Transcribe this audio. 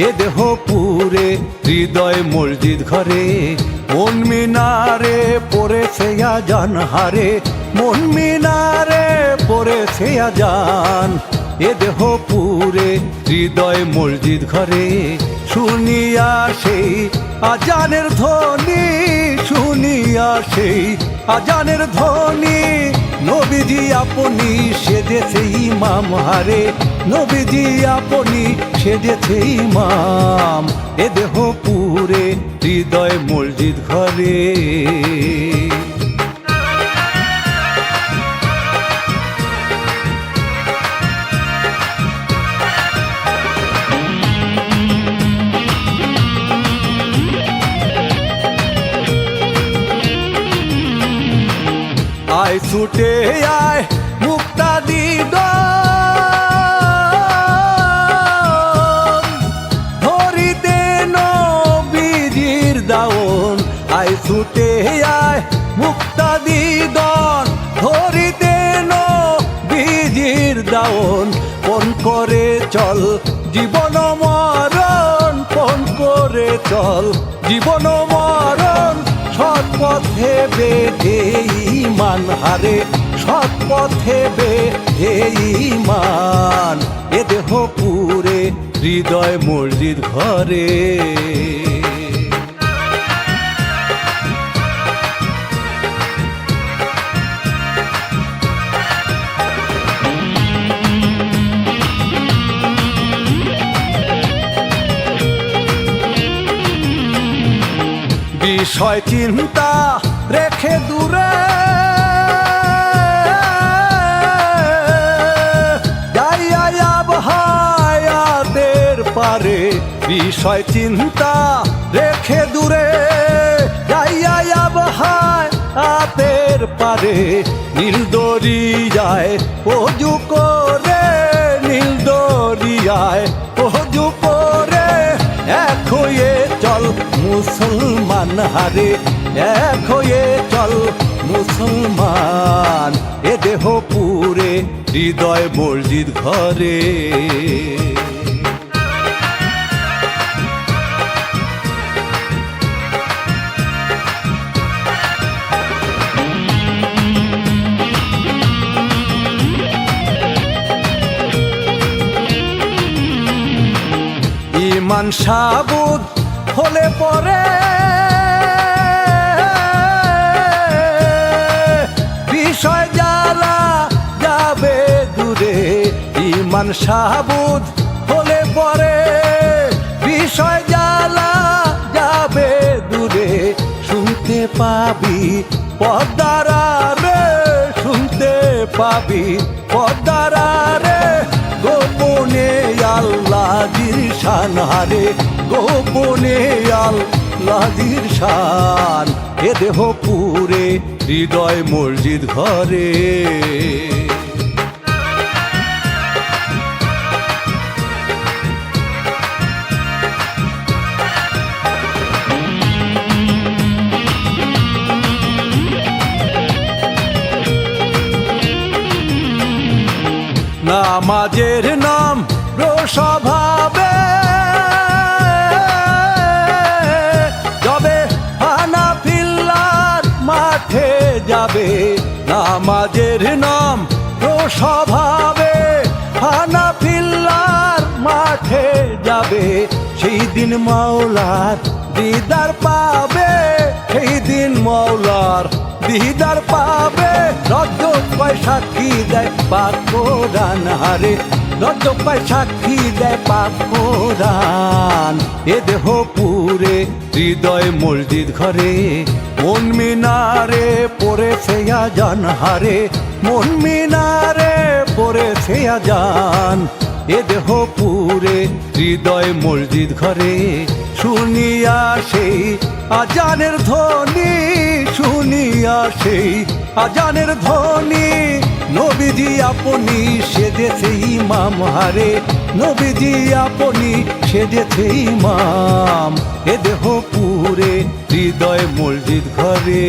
এ দেহ পুরে হৃদয় মসজিদ ঘরে, মন মিনারে পড়েছে আজান হারে, মন মিনারে পড়েছে আজান। এ দেহ পুরে হৃদয় মসজিদ ঘরে, শুনিয়া সেই আজানের ধ্বনি, শুনিয়া সেই আজানের ধ্বনি। নবীজি আপনি সেজেছে ইমাম হারে, নবীজি আপনি সেজেছে ইমাম। এ দেহ পুরে হৃদয় মসজিদ ঘরে। আয় ছুটে আয় মুক্তাদি ধরিতে নবীজির দাওন। আয় ছুটে আয় মুক্তাদি ধরিতে নবীজির দাওন। পণ করে চল জীবন মরণ, পণ করে চল জীবন মরণ। সৎ পথে বেঁধে ঈমান হারে, সৎ পথে বেঁধে ঈমান। এ দেহ পুরে হৃদয় মসজিদ ঘরে। বিষয় চিন্তা রেখে দূরে যাইয়া আবহাওয়াদের পারে, বিষয় চিন্তা রেখে দূরে যাইয়া আবহাওয়াদের পারে। নীল দরিয়ায় ওযু করে, নীল দরিয়ায় ওযু করে এক হয়ে চল মুসলমান হারে, এক হয়ে চল মুসলমান। এ দেহ পুরে হৃদয় মসজিদ ঘরে। ঈমান সাবুত হলে পরে বিষয় জ্বালা যাবে দূরে। ঈমান সাবুত হলে পরে বিষয় জ্বালা যাবে দূরে। শুনতে পাবি পদ্মারে, শুনতে পাবি পদ্মারে। গোপনে আল্লাহর শান হারে, গোপনে আল্লাহর শান। এ দেহ পুরে হৃদয় মসজিদ ঘরে। নামাজের নাম রোষভাবে যাবে হানাফিল্লার মাঠে যাবে। নামাজের নাম রোষভাবে হানাফিল্লার মাঠে যাবে। সেই দিন মাওলার দিদার পাবে, সেই দিন মাওলার দিদার পাবে। রজব পায় সাক্ষী দেয় পাক কোরআন হারে, রজব পায় সাক্ষী দেয় পাক কোরআন। এ দেহ পুরে হৃদয় মসজিদ ঘরে, মন মিনারে পড়েছে আজান হারে, মন মিনারে পড়েছে আজান। এ দেহ পুরে হৃদয় মসজিদ ঘরে, শুনিয়া সেই আজানের ধ্বনি, শুনিয়া সেই আজানের ধ্বনি। নবীজি আপনি সেজেছে ইমাম হারে, নবীজি আপনি সেজেছে ইমাম। এ দেহ পুরে হৃদয় মসজিদ ঘরে।